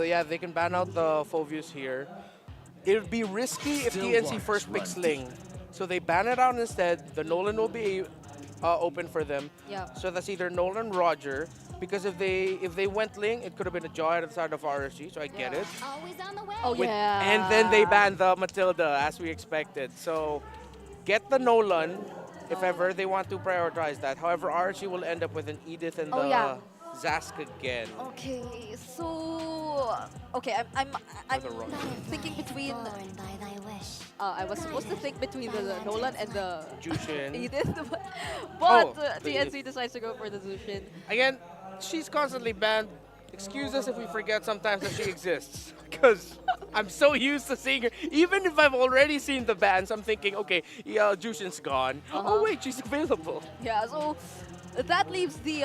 Yeah, they can ban out the Phoveus here. It would be risky if TNC first picks Ling. So they ban it out instead. The Nolan will be open for them. Yeah. So that's either Nolan, Roger. Because if they went Ling, it could have been a Joy at the side of RSG. So I get Yeah. it. Always on the way. Oh yeah. And then they banned the Matilda as we expected. So get the Nolan if ever they want to prioritize that. However, RSG will end up with an Edith and Oh, the yeah. Zask again. Okay, so I'm For the wrong- thinking between. Born by thy wish. I was supposed to think between the Nolan and the Jushin. Edith, but Oh, the TNC decides to go for the Zushin. Again, she's constantly banned. Excuse us if we forget sometimes that she exists. Because I'm so used to seeing her. Even if I've already seen the bans, I'm thinking, okay, yeah, Jushin's gone. Oh, wait, she's available. Yeah, so that leaves the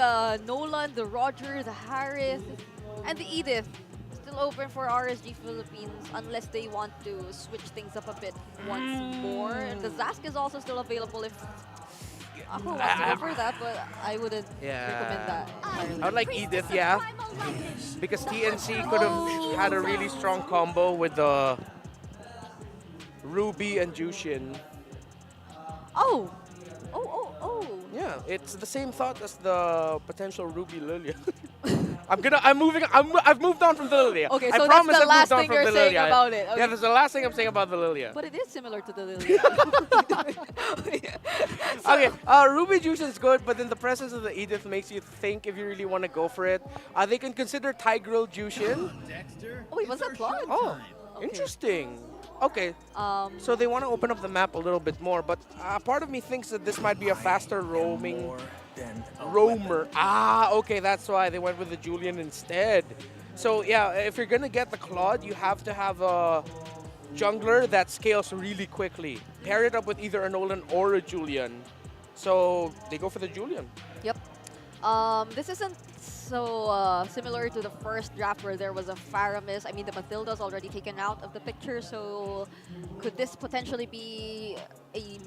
Nolan, the Roger, the Harith, and the Edith still open for RSG Philippines unless they want to switch things up a bit once more. And the Zask is also still available if Ako wants to go for that, but I wouldn't recommend that entirely. I would like Edith, yeah. Because TNC could have had a really strong combo with the Ruby and Jushin. Oh! Oh, oh, oh! Yeah, it's the same thought as the potential Ruby Lilia. I've moved on from the Lilia. Okay, I so that's promise the I've last moved on thing from you're the saying Lilia. about it. Yeah, Okay. that's the last thing I'm saying about the Lilia. But it is similar to the Lilia. Okay, Ruby Jushin is good, but then the presence of the Edith makes you think if you really want to go for it. They can consider Tigreal Jushin. Oh, wait, was that plugged? Oh, Okay. interesting. Okay, so they want to open up the map a little bit more, but part of me thinks that this might be a faster roaming roamer. Okay, that's why they went with the Julian instead. So yeah, if you're gonna get the Claude, you have to have a jungler that scales really quickly. Pair it up with either a Nolan or a Julian. So they go for the Julian. Yep. This isn't so similar to the first draft where there was a Faramis. I mean, the Matilda's already taken out of the picture, so could this potentially be a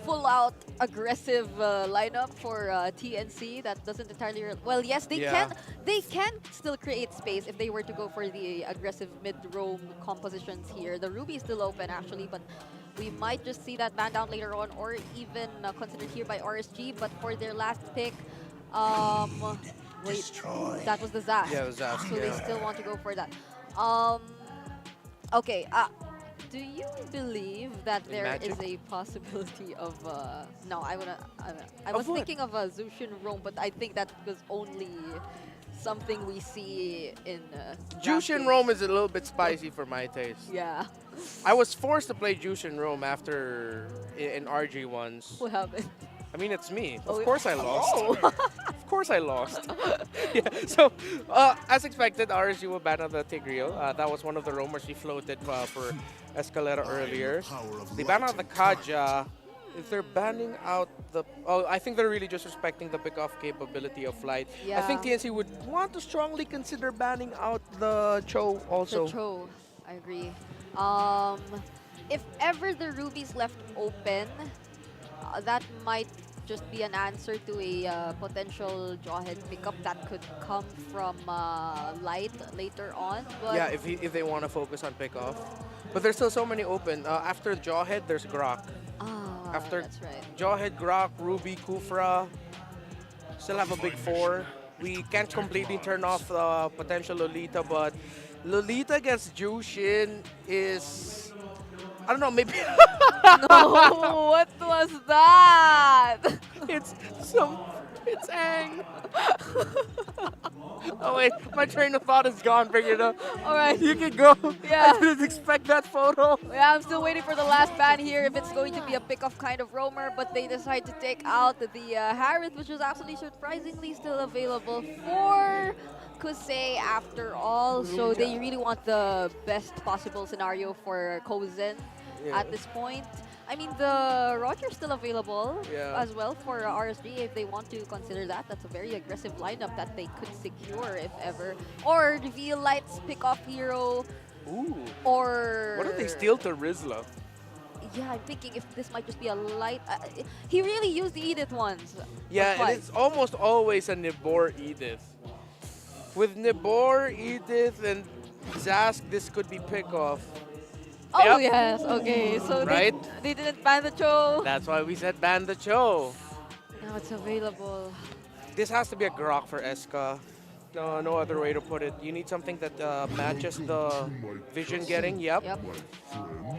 full-out aggressive lineup for TNC that doesn't entirely... Well, yes, they can still create space if they were to go for the aggressive mid-roam compositions here. The Ruby is still open, actually, but we might just see that ban down later on or even considered here by RSG. But for their last pick, wait, that was the Zask. Yeah, the Zask, So they yeah. still want to go for that. Okay, do you believe that In there is Magic? a possibility of... no, I was what? thinking of a Zushin Roam, but I think that was only something we see in... Jushin Rome is a little bit spicy for my taste. Yeah. I was forced to play Jushin Rome after in RG once. What happened? I mean, it's me. Oh, Of course I lost. Oh. Of course I lost. Yeah, so, as expected, RSG will ban out the Tigreal. That was one of the roamers we floated for Escalera earlier. They ban out the Kaja. If they're banning out the... Oh, I think they're really just respecting the pick-off capability of Flight. I think Yeah. TNC would want to strongly consider banning out the Cho also. The Cho, I agree. If ever the Ruby's left open, that might just be an answer to a potential Jawhead pickup that could come from Light later on. But Yeah, if they want to focus on pick-off. But there's still so many open. After Jawhead, there's Grok. After that's right. Jawhead, Grok, Ruby, Kufra, still have a big four. We can't completely turn off potential Lolita, but Lolita against Jushin is... I don't know, maybe... No, what was that? It's some... It's Aang. Oh wait, my train of thought is gone. Bring it up. All right. You can go. Yeah. I didn't expect that photo. Yeah, I'm still waiting for the last ban here if it's going to be a pick-off kind of roamer, but they decide to take out the Harith, which is actually surprisingly still available for Kusei after all. So they really want the best possible scenario for Kozen at this point. I mean, the Roger's still available as well for RSG if they want to consider that. That's a very aggressive lineup that they could secure if ever. Or reveal Light's pick-off hero. Ooh. Or... What if they steal to Rizla? Yeah, I'm thinking if this might just be a Light... he really used the Edith ones. Yeah, and it's almost always a Nibor Edith. With Nibor, Edith, and Zask, this could be pick-off. Oh, Yep. yes. Okay. So Right? they didn't ban the Cho. That's why we said ban the Cho. Now it's available. This has to be a Grok for Eska. No, no other way to put it. You need something that matches the vision getting. Yep. Yep.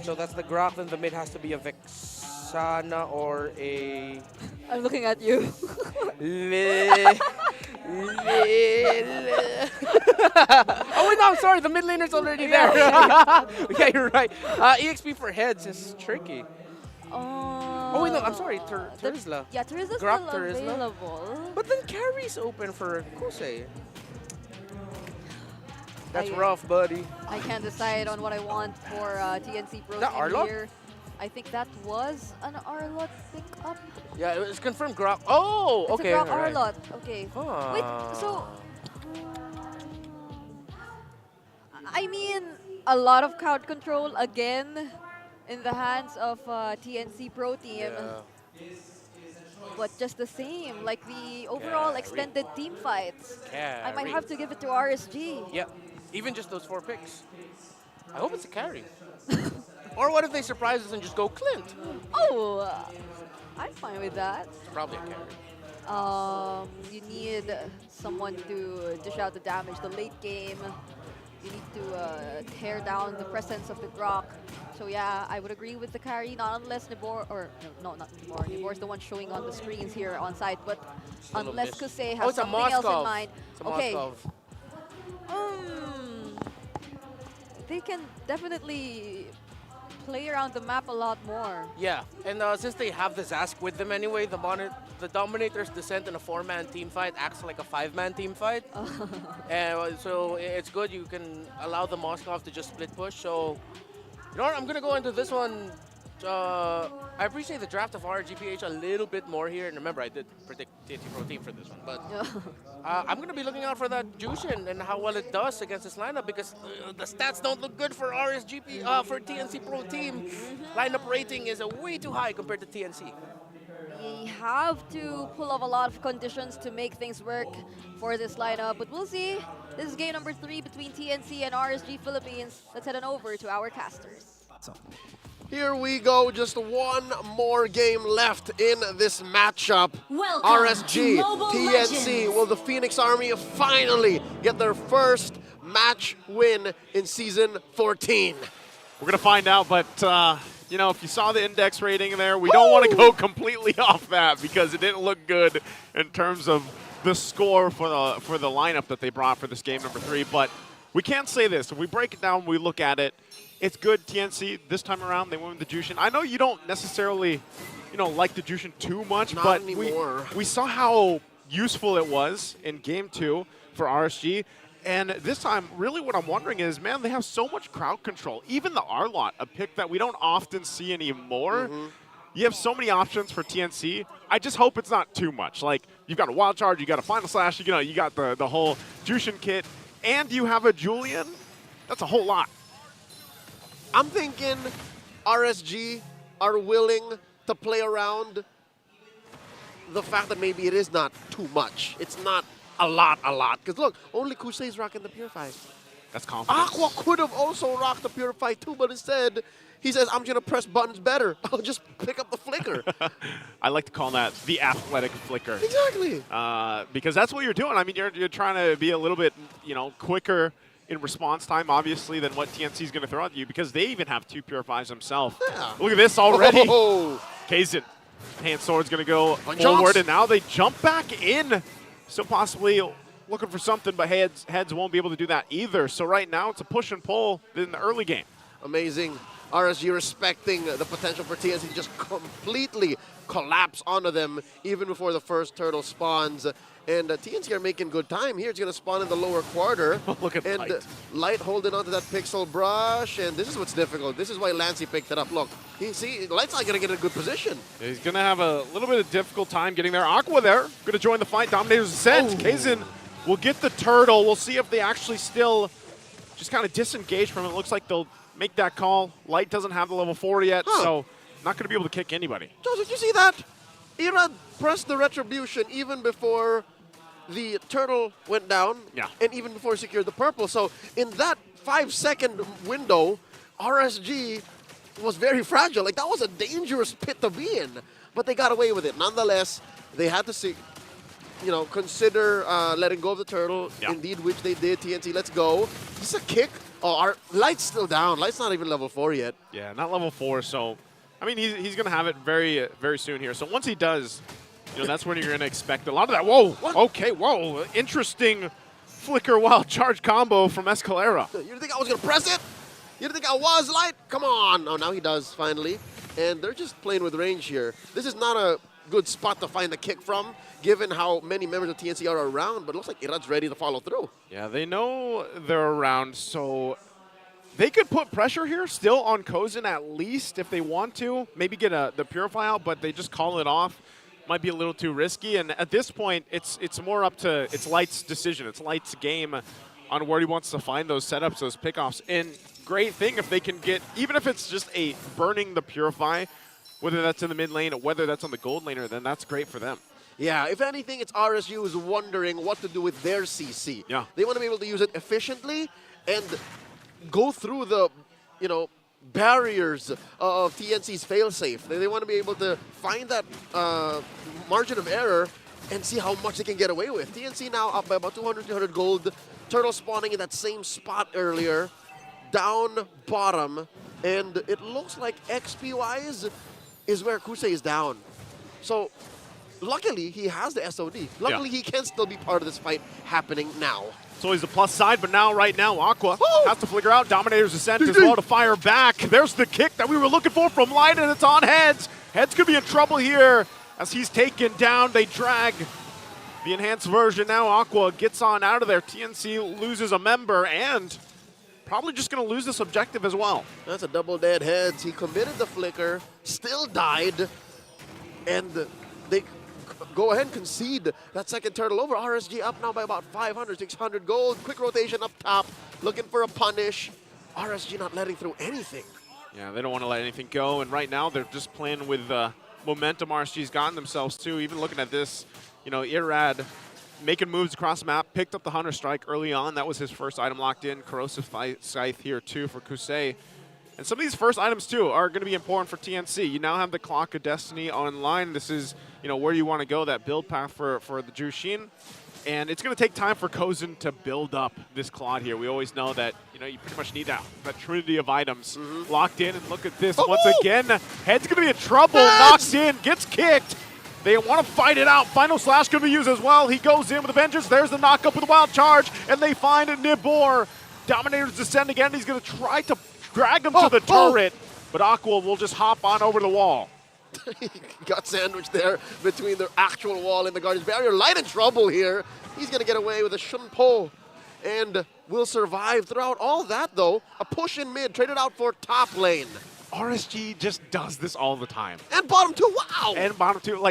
So that's the Grok. Then the mid has to be a Vexana or a. I'm looking at you. Le- oh wait, no, I'm sorry. The mid laner's already there. Yeah, you're right. EXP for heads is tricky. Oh wait, no, I'm sorry. Terizla. Yeah, Terizla's Grok still Terizla. available. But then carry's open for Kosei. That's I- rough, buddy. I can't decide on what I want for TNC Pro That Team Arlott? here. I think that was an Arlott pickup. Yeah, it's confirmed Grok. Oh, It's okay. a Grok alright. Arlott. Okay. Wait, so I mean, a lot of crowd control again in the hands of TNC Pro Team, Yeah. but just the same, like the overall Carry. extended team fights. I might Carry. have to give it to RSG. Yep. Even just those 4 picks. I hope it's a carry. Or what if they surprise us and just go Clint? Oh, I'm fine with that. It's probably a carry. You need someone to dish out the damage. The late game, you need to tear down the presence of the Grok. So yeah, I would agree with the carry, not unless Nibor, or no, not Nibor. Nibor is the one showing on the screens here on site, but Little unless miss. Kusei Oh, has it's a something else in Moskov. mind. It's a Okay. Moskov. They can definitely play around the map a lot more. Yeah, and since they have the Zask with them anyway, the Dominator's descent in a 4-man team fight acts like a 5-man team fight. And so it's good. You can allow the Moskov to just split push. So, you know what? I'm going to go into this one. I appreciate the draft of RGPH a little bit more here. And remember, I did predict TNT Pro Team for this one. But I'm going to be looking out for that Jushin and how well it does against this lineup because the stats don't look good for for TNC Pro Team. Lineup rating is way too high compared to TNC. We have to pull off a lot of conditions to make things work for this lineup, but we'll see. This is game number 3 between TNC and RSG Philippines. Let's head on over to our casters. Here we go, just one more game left in this matchup. Welcome RSG, to Mobile TNC, Legends. will the Phoenix Army finally get their first match win in Season 14? We're going to find out, but, you know, if you saw the index rating there, we don't want to go completely off that because it didn't look good in terms of the score for the lineup that they brought for this game number 3. But we can't say this. If we break it down, we look at it, it's good. TNC, this time around, they won with the Jushin. I know you don't necessarily, you know, like the Jushin too much, Not but anymore. we saw how useful it was in game 2 for RSG. And this time, really what I'm wondering is, man, they have so much crowd control. Even the Arlott, a pick that we don't often see anymore. You have so many options for TNC. I just hope it's not too much. Like, you've got a Wild Charge, you got a Final Slash, you know, you got the whole Jushin kit, and you have a Julian. That's a whole lot. I'm thinking RSG are willing to play around the fact that maybe it is not too much. It's not a lot. Because look, only Kusei's rocking the Purify. That's confidence. Aqua could have also rocked the Purify too, but instead, he says, I'm going to press buttons better. I'll just pick up the flicker. I like to call that the athletic flicker. Exactly. Because that's what you're doing. I mean, you're trying to be a little bit, you know, quicker in response time, obviously, than what TNC is going to throw at you because they even have 2 Purifies themselves. Yeah. Look at this already. Oh. Kaizen, hand sword's going to go Punch forward, outs. and now they jump back in. So possibly looking for something, but heads won't be able to do that either. So right now, it's a push and pull in the early game. Amazing. RSG respecting the potential for TNC to just completely collapse onto them even before the first turtle spawns. And TNC are making good time here. It's going to spawn in the lower quarter. Look at and Light. Light holding onto that pixel brush. And this is what's difficult. This is why Lancey picked it up. Look, see, Light's not going to get in a good position. He's going to have a little bit of difficult time getting there. Aqua there, going to join the fight. Dominator's Ascent. Oh. Kaizen will get the turtle. We'll see if they actually still just kind of disengage from it. It looks like they'll make that call. Light doesn't have the level 4 yet, so not going to be able to kick anybody. Joseph, you see that? Irad pressed the Retribution even before the turtle went down, Yeah. and even before he secured the purple. So in that 5-second window, RSG was very fragile. Like, that was a dangerous pit to be in. But they got away with it. Nonetheless, they had to see, consider letting go of the turtle. Yeah. Indeed, which they did. TNC, let's go. This is a kick. Oh, our Light's still down. Light's not even level 4 yet. Yeah, not level 4. So, I mean, he's going to have it very, very soon here. So once he does, that's when you're going to expect a lot of that. Whoa. What? Okay, whoa. Interesting flicker wild charge combo from Escalera. You didn't think I was going to press it? You didn't think I was, Light? Come on. Oh, now he does, finally. And they're just playing with range here. This is not a good spot to find the kick from, given how many members of TNC are around, but it looks like Irad's ready to follow through. Yeah, they know they're around, so they could put pressure here still on Kozin at least if they want to. Maybe get the Purify out, but they just call it off. Might be a little too risky, and at this point, it's more up to Light's decision. It's Light's game on where he wants to find those setups, those pickoffs. And great thing if they can get, even if it's just a burning the Purify, whether that's in the mid lane or whether that's on the gold laner, then that's great for them. Yeah, if anything, it's RSU who's wondering what to do with their CC. Yeah. They want to be able to use it efficiently and go through the, barriers of TNC's failsafe. They want to be able to find that margin of error and see how much they can get away with. TNC now up by about 200, 300 gold. Turtle spawning in that same spot earlier. Down bottom. And it looks like XP-wise is where Kusei is down. So luckily, he has the SOD. Luckily, he can still be part of this fight happening now. It's always the plus side, but right now, Aqua Woo! has to flicker out. Dominator's Ascent as well to fire back. There's the kick that we were looking for from Light, and it's on Heads. Heads could be in trouble here as he's taken down. They drag the enhanced version now. Aqua gets on out of there. TNC loses a member and probably just going to lose this objective as well. That's a double dead Heads. He committed the flicker, still died, and they go ahead and concede that second turtle over. RSG up now by about 500, 600 gold. Quick rotation up top, looking for a punish. RSG not letting through anything. Yeah, they don't want to let anything go, and right now they're just playing with momentum RSG's gotten themselves to. Even looking at this, Irad making moves across the map, picked up the Hunter Strike early on. That was his first item locked in. Corrosive Scythe here too for Kusei. And some of these first items too are going to be important for TNC. You now have the Clock of Destiny online. This is where you want to go, that build path for the Jushin. And it's going to take time for Kozin to build up this Claude here. We always know that you pretty much need that trinity of items locked in. And look at this once again. Head's going to be in trouble. Knocks in, gets kicked. They want to fight it out. Final Slash going to be used as well. He goes in with a vengeance. There's the knock up with a wild charge, and they find Nibor. Dominator's Descent again. He's going to try to drag him to the turret, but Aqua will just hop on over the wall. He got sandwiched there between the actual wall and the Guardian's Barrier. Light in trouble here. He's going to get away with a Shunpo and will survive throughout all that, though. A push in mid, traded out for top lane. RSG just does this all the time. And bottom two, wow! And bottom two,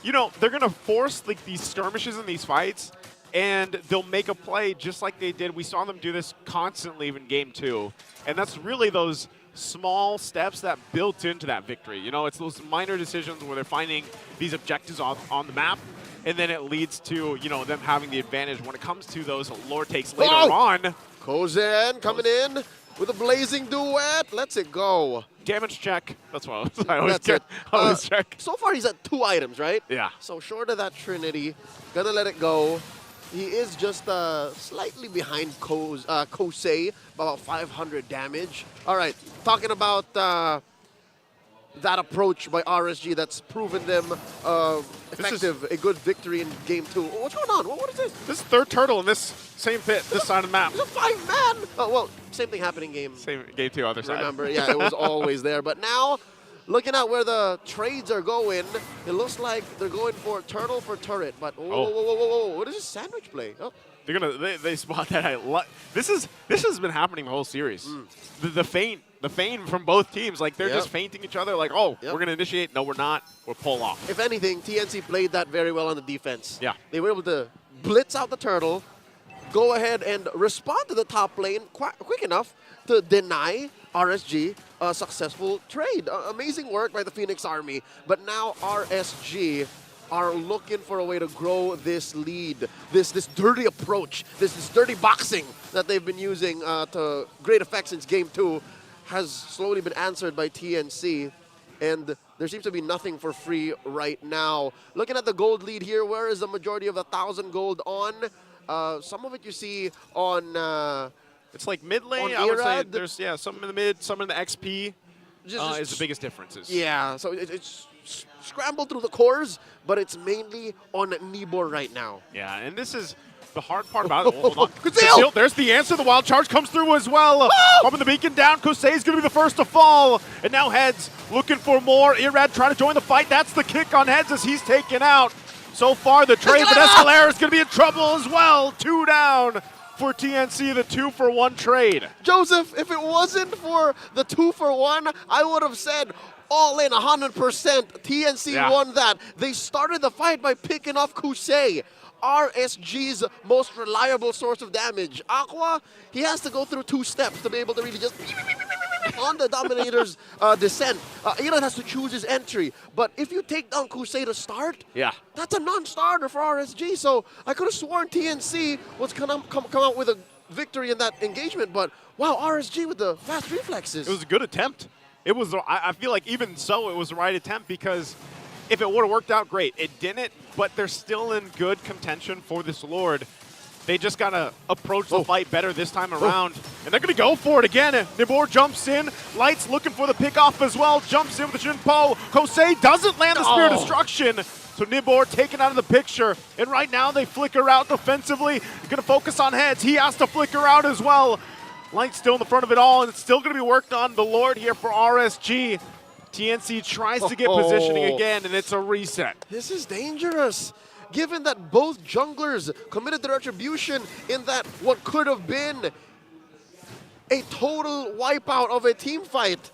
they're going to force these skirmishes in these fights, and they'll make a play just like they did. We saw them do this constantly in Game 2, and that's really those small steps that built into that victory. It's those minor decisions where they're finding these objectives on the map, and then it leads to, them having the advantage when it comes to those lore takes later on. Kozin coming in with a blazing duet. Let's it go. Damage check. That's what I always That's get. it. Always check. So far, he's at 2 items, right? Yeah. So short of that Trinity, gonna let it go. He is just slightly behind Kosei, about 500 damage. All right, talking about that approach by RSG that's proven them effective, a good victory in Game 2. What's going on? What is this? This is third turtle in this same pit, this side of the map. It's a 5-man. Oh, well, same thing happened in Game. Same Game 2, other side. Remember, yeah, it was always there. But now, looking at where the trades are going, it looks like they're going for turtle for turret. But whoa. What is this sandwich play? Oh. They're gonna they spot that. This has been happening the whole series. The feint from both teams, they're just feinting each other. We're gonna initiate. No, we're not. We'll pull off. If anything, TNC played that very well on the defense. Yeah, they were able to blitz out the turtle, go ahead and respond to the top lane quick enough to deny RSG a successful trade. Amazing work by the Phoenix Army. But now RSG are looking for a way to grow this lead, this dirty approach, this dirty boxing that they've been using to great effect since Game 2 has slowly been answered by TNC. And there seems to be nothing for free right now. Looking at the gold lead here, where is the majority of the 1,000 gold on? Some of it you see on... it's like mid lane. On I would say Irad, there's some in the mid, some in the XP. Is the biggest differences. Yeah, so it's scrambled through the cores, but it's mainly on Nibor right now. Yeah, and this is the hard part about it. Hold on. Kuzil! There's the answer. The wild charge comes through as well. Popping the beacon down. Kosei is going to be the first to fall. And now Heads looking for more. Irad trying to join the fight. That's the kick on Heads as he's taken out. So far, the trade, but Escalera is going to be in trouble as well. 2 down for TNC, the 2-for-1 trade. Joseph, if it wasn't for the 2-for-1, I would have said all in 100%. TNC won that. They started the fight by picking off Kusei, RSG's most reliable source of damage. Aqua, he has to go through 2 steps to be able to really just on the Dominator's descent. Irad has to choose his entry. But if you take down Kusei to start, that's a non-starter for RSG. So I could have sworn TNC was going to come out with a victory in that engagement. But wow, RSG with the fast reflexes. It was a good attempt. It was. I feel like even so, it was the right attempt because if it would have worked out, great. It didn't, but they're still in good contention for this Lord. They just got to approach the fight better this time around. And they're going to go for it again. Nibor jumps in. Lights looking for the pickoff as well. Jumps in with the Jinpo. Kosei doesn't land the Spear of Destruction. So Nibor taken out of the picture. And right now they flicker out defensively. Going to focus on Heads. He has to flicker out as well. Lights still in the front of it all. And it's still going to be worked on. The Lord here for RSG. TNC tries to get positioning again, and it's a reset. This is dangerous. Given that both junglers committed the retribution in that what could have been a total wipeout of a team fight,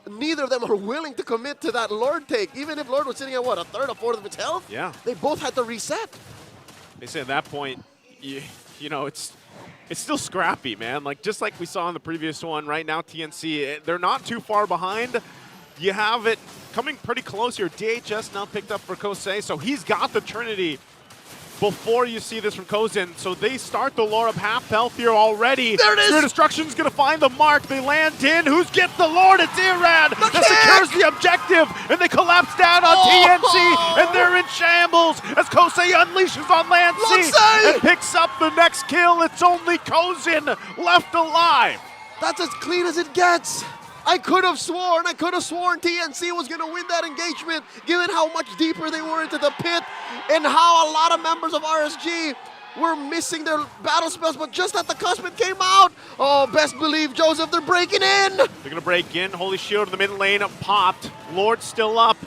neither of them are willing to commit to that Lord take. Even if Lord was sitting at, what, a third or fourth of its health? Yeah. They both had to reset. They say at that point, you know, it's still scrappy, man. Like just like we saw in the previous one, right now TNC, they're not too far behind. You have it coming pretty close here. DHS now picked up for Kosei, so he's got the Trinity before you see this from Kozin. So they start the lore up half health here already. There it is! Spear Destruction's going to find the mark. They land in. Who's get the Lord? It's Irad that secures the objective, and they collapse down on TNC, and they're in shambles as Kosei unleashes on Lancy and picks up the next kill. It's only Kozin left alive. That's as clean as it gets. I could have sworn TNC was going to win that engagement, given how much deeper they were into the pit and how a lot of members of RSG were missing their battle spells, but just at the cusp it came out. Oh, best believe, Joseph, they're breaking in. They're going to break in. Holy Shield in the mid lane popped. Lord still up,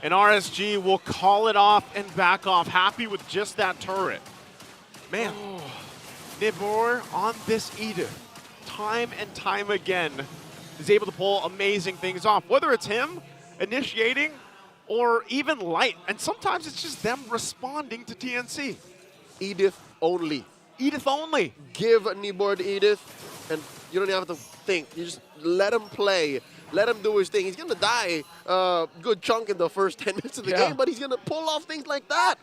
and RSG will call it off and back off, happy with just that turret. Man, Nibor on this Edith, time and time again, is able to pull amazing things off, whether it's him initiating or even Light. And sometimes it's just them responding to TNC. Edith only. Edith only. Give Nibor Edith, and you don't even have to think. You just let him play. Let him do his thing. He's going to die a good chunk in the first 10 minutes of the game, but he's going to pull off things like that.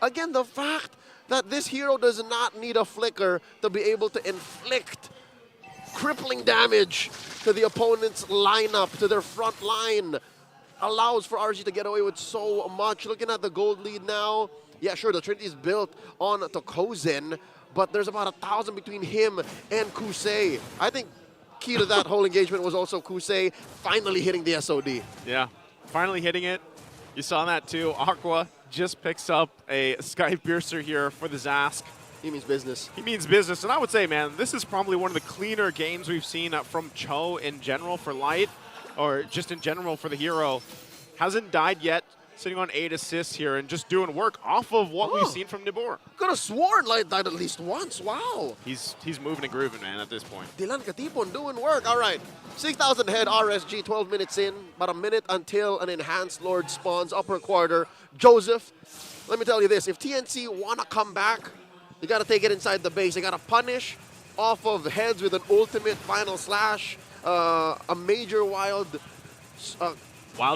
Again, the fact that this hero does not need a flicker to be able to inflict crippling damage to the opponent's lineup, to their front line, allows for RSG to get away with so much. Looking at the gold lead now, yeah, sure, the Trinity is built on to Kozin, but there's about 1,000 between him and Kusei. I think key to that whole engagement was also Kusei finally hitting the SOD. Yeah, finally hitting it. You saw that too. Aqua just picks up a Sky Piercer here for the Zask. He means business. He means business. And I would say, man, this is probably one of the cleaner games we've seen from Cho in general for Light, or just in general for the hero. Hasn't died yet, sitting on 8 assists here and just doing work off of what we've seen from Nibor. Could have sworn Light died at least once. Wow. He's moving and grooving, man, at this point. Dylan Katipon doing work. All right. 6,000 head RSG, 12 minutes in. About a minute until an enhanced Lord spawns upper quarter. Joseph, let me tell you this. If TNC want to come back, you got to take it inside the base. They got to punish off of Heads with an ultimate final slash, a major wild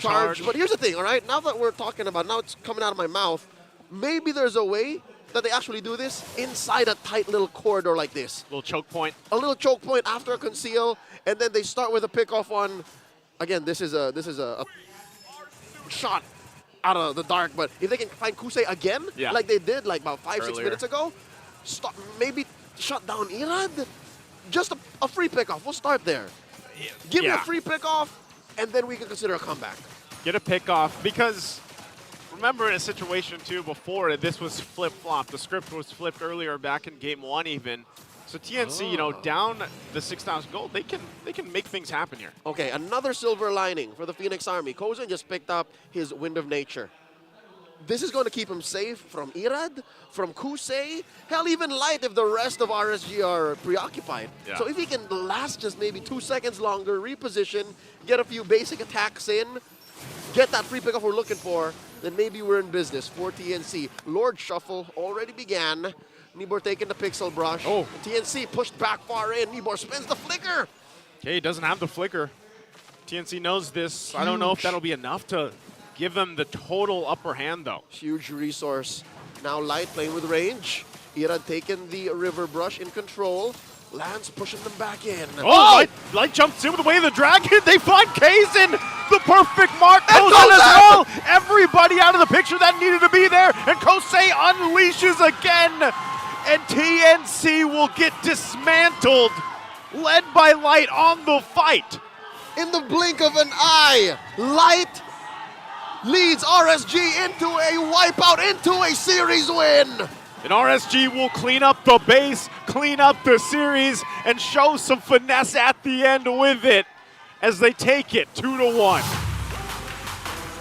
charge. But here's the thing, all right? Now that we're talking about, now it's coming out of my mouth, maybe there's a way that they actually do this inside a tight little corridor like this. Little choke point. A little choke point after a conceal, and then they start with a pickoff on. Again, this is a shot out of the dark, but if they can find Kusei again, like they did like about 5-6 minutes ago, maybe shut down Irad. Just a free pickoff. We'll start there. Give me a free pickoff, and then we can consider a comeback. Get a pickoff, because remember in a situation too before this was flip-flopped. The script was flipped earlier back in game 1 even. So TNC, you know, down the 6,000 gold, they can make things happen here. Okay, another silver lining for the Phoenix Army. Kozen just picked up his Wind of Nature. This is going to keep him safe from Irad, from Kusei, hell, even Light if the rest of RSG are preoccupied. Yeah. So if he can last just maybe 2 seconds longer, reposition, get a few basic attacks in, get that free pickup we're looking for, then maybe we're in business for TNC. Lord Shuffle already began. Nibor taking the Pixel Brush. Oh. TNC pushed back far in. Nibor spins the flicker. Okay, he doesn't have the flicker. TNC knows this. I don't know if that'll be enough to give them the total upper hand, though. Huge resource. Now Light playing with range. Irad taking the River Brush in control. Lance pushing them back in. Oh! Light jumps in with the way of the dragon. They find Kaizen. The perfect mark goes on as well. Everybody out of the picture that needed to be there. And Kosei unleashes again. And TNC will get dismantled. Led by Light on the fight. In the blink of an eye, Light leads RSG into a wipeout, into a series win. And RSG will clean up the base, clean up the series, and show some finesse at the end with it as they take it 2-1.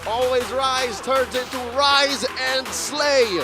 Always Rise turns into Rise and Slay.